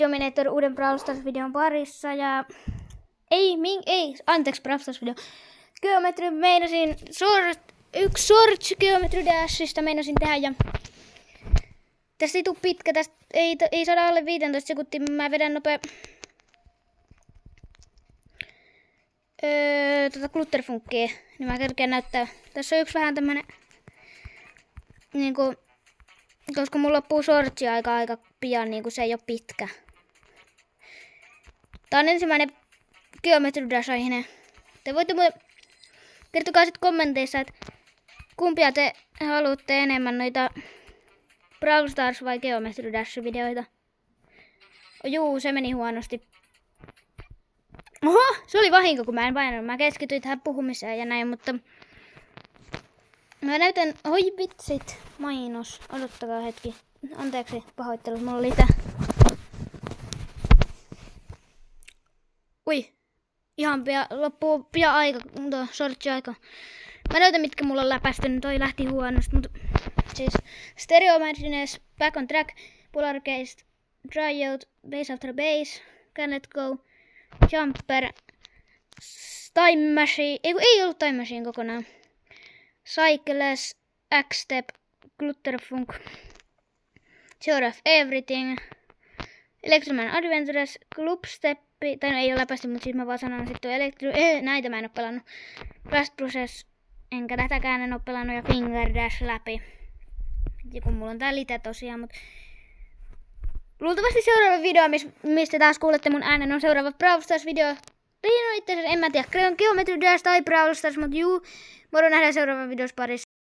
Dominator uuden Brawl Stars-videon parissa ja... Anteeksi, Brawl Stars-video. Geometry meinasin... Yksi Swords Geometry Dashista meinasin tehdä ja... Tästä ei tuu pitkä, tästä ei saada alle 15 sekuntia, mä vedän nopea... glutterfunkia, niin mä kerkeen näyttää. Tässä on yksi vähän tämmönen... Niinku... Koska mulla loppuu Swordsi aika pian, niinku se ei oo pitkä. Tää on ensimmäinen Geometry Dash-aiheinen. Te voitte muuten... Kertokaa sit kommenteissa, että kumpia te haluatte enemmän, noita Brawl Stars vai Geometry Dash-videoita. Juu, se meni huonosti. Oho, se oli vahinko, kun mä en painanut. Mä keskityin tähän puhumiseen ja näin, mutta... Mä näytän... Oi vitsit, mainos. Odottakaa hetki. Anteeksi, pahoittelut, mulla oli tää. Ui. Ihan loppuu pian aika, sortsi-aika. Mä näytän, mitkä mulla on läpästynyt. Toi lähti huonosti, mutta... Siis Stereo Madness, Back on Track, Polar Case, Tryout, Base After Base, Can Let Go, Jumper, Time Machine, ei ollut Time Machine kokonaan. Cycles, X-Step, Glutterfunk, Theory of Everything, Electroman Adventures, Clubstep, tai no ei ole läpästy, mutta siis mä vaan sanon sitten näitä mä en oo pelannut. Blast Process, enkä tätäkään en oo pelannut, ja Finger Dash läpi. Ja kun mulla on tää lite tosiaan, mutta... Luultavasti seuraava video, mistä taas kuulette mun äänen, on seuraava Brawl Stars video. No itse asiassa en mä tiedä, Geometry Dash tai Brawl Stars, mutta juu. Moro, nähdään seuraava videos parissa.